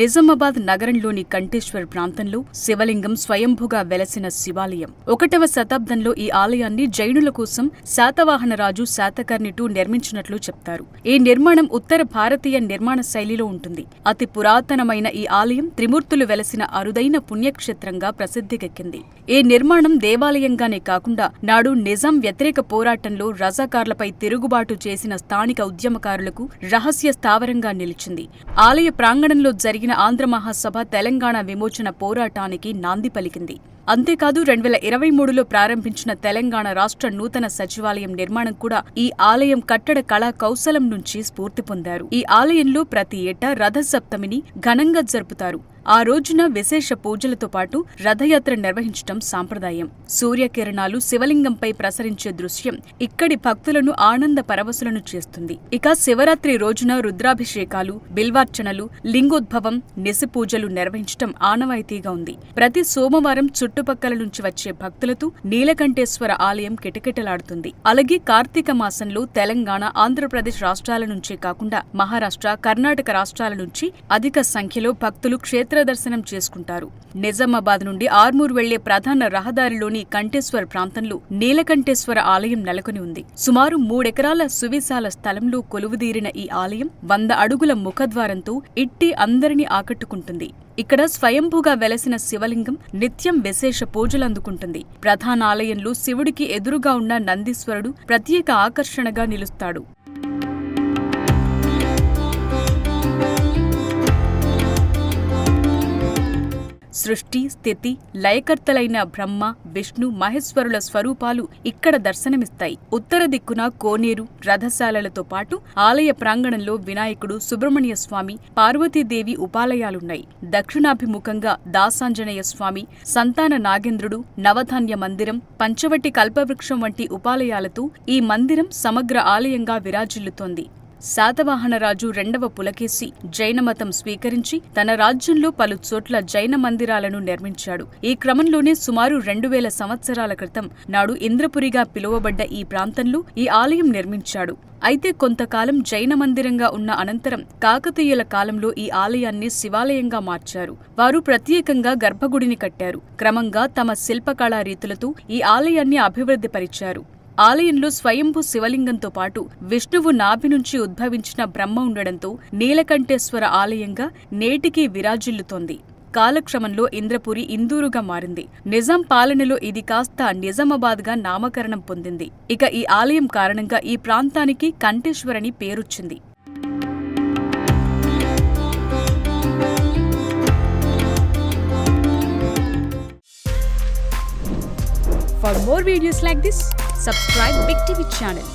నిజామాబాద్ నగరంలోని కంఠేశ్వర్ ప్రాంతంలో శివలింగం స్వయంభుగా వెలసిన శివాలయం. 1వ శతాబ్దంలో ఈ ఆలయాన్ని జైనుల కోసం శాతవాహనరాజు శాతకర్ణి నిర్మించినట్లు చెప్తారు. ఈ నిర్మాణం ఉత్తర భారతీయ నిర్మాణ శైలిలో ఉంటుంది. అతి పురాతనమైన ఈ ఆలయం త్రిమూర్తులు వెలసిన అరుదైన పుణ్యక్షేత్రంగా ప్రసిద్ధికెక్కింది. ఈ నిర్మాణం దేవాలయంగానే కాకుండా నాడు నిజాం వ్యతిరేక పోరాటంలో రజాకార్లపై తిరుగుబాటు చేసిన స్థానిక ఉద్యమకారులకు రహస్య స్థావరంగా నిలిచింది. ఆలయ ప్రాంగణంలో జరిగిన ఆంధ్ర మహాసభ తెలంగాణ విమోచన పోరాటానికి నాంది పలికింది. అంతేకాదు 2023లో ప్రారంభించిన తెలంగాణ రాష్ట్ర నూతన సచివాలయం నిర్మాణం కూడా ఈ ఆలయం కట్టడ కళా కౌశలం నుంచి స్ఫూర్తి పొందారు. ఈ ఆలయంలో ప్రతి ఏటా రథసప్తమిని ఘనంగా జరుపుతారు. ఆ రోజున విశేష పూజలతో పాటు రథయాత్ర నిర్వహించటం సాంప్రదాయం. సూర్యకిరణాలు శివలింగంపై ప్రసరించే దృశ్యం ఇక్కడి భక్తులను ఆనంద పరవశులను చేస్తుంది. ఇక శివరాత్రి రోజున రుద్రాభిషేకాలు, బిల్వార్చనలు, లింగోద్భవం, నిశి పూజలు నిర్వహించటం ఆనవాయితీగా ఉంది. ప్రతి సోమవారం చుట్టుపక్కల నుంచి వచ్చే భక్తులతో నీలకంఠేశ్వర ఆలయం కిటకిటలాడుతుంది. అలాగే కార్తీక మాసంలో తెలంగాణ, ఆంధ్రప్రదేశ్ రాష్ట్రాల నుంచే కాకుండా మహారాష్ట్ర, కర్ణాటక రాష్ట్రాల నుంచి అధిక సంఖ్యలో భక్తులు క్షేత్ర దర్శనం చేసుకుంటారు. నిజామాబాద్ నుండి ఆర్మూర్ వెళ్లే ప్రధాన రహదారిలోని కంఠేశ్వర్ ప్రాంతంలో నీలకంఠేశ్వర ఆలయం నెలకొని ఉంది. సుమారు 3 ఎకరాల సువిశాల స్థలంలో కొలువుదీరిన ఈ ఆలయం 100 అడుగుల ముఖద్వారంతో ఇట్టి అందరినీ ఆకట్టుకుంటుంది. ఇక్కడ స్వయంభుగా వెలసిన శివలింగం నిత్యం విశేష పూజలందుకుంటుంది. ప్రధాన ఆలయంలో శివుడికి ఎదురుగా ఉన్న నందీశ్వరుడు ప్రత్యేక ఆకర్షణగా నిలుస్తాడు. సృష్టి, స్థితి, లయకర్తలైన బ్రహ్మ, విష్ణు, మహేశ్వరుల స్వరూపాలు ఇక్కడ దర్శనమిస్తాయి. ఉత్తర దిక్కున కోనేరు, రథశాలలతో పాటు ఆలయ ప్రాంగణంలో వినాయకుడు, సుబ్రహ్మణ్య స్వామి, పార్వతీదేవి ఉపాలయాలున్నాయి. దక్షిణాభిముఖంగా దాసాంజనేయ స్వామి, సంతాన నాగేంద్రుడు, నవధాన్య మందిరం, పంచవటి కల్పవృక్షం వంటి ఉపాలయాలతో ఈ మందిరం సమగ్ర ఆలయంగా విరాజిల్లుతోంది. శాతవాహనరాజు 2వ పులకేశి జైనమతం స్వీకరించి తన రాజ్యంలో పలు చోట్ల జైన మందిరాలను నిర్మించాడు. ఈ క్రమంలోనే సుమారు 2000 సంవత్సరాల క్రితం నాడు ఇంద్రపురిగా పిలువబడ్డ ఈ ప్రాంతంలో ఈ ఆలయం నిర్మించాడు. అయితే కొంతకాలం జైన మందిరంగా ఉన్న అనంతరం కాకతీయుల కాలంలో ఈ ఆలయాన్ని శివాలయంగా మార్చారు. వారు ప్రత్యేకంగా గర్భగుడిని కట్టారు. క్రమంగా తమ శిల్పకళా రీతులతో ఈ ఆలయాన్ని అభివృద్ధిపరిచారు. ఆలయంలో స్వయంభు శివలింగంతో పాటు విష్ణువు నాభి నుంచి ఉద్భవించిన బ్రహ్మ ఉండడంతో నీలకంఠేశ్వర ఆలయంగా నేటికీ విరాజిల్లుతోంది. కాలక్రమంలో ఇంద్రపురి ఇందూరుగా మారింది. నిజాం పాలనలో ఇది కాస్త నిజామాబాద్గా నామకరణం పొందింది. ఇక ఈ ఆలయం కారణంగా ఈ ప్రాంతానికి కంఠేశ్వరని పేరొచ్చింది. For more videos like this, subscribe Big TV channel.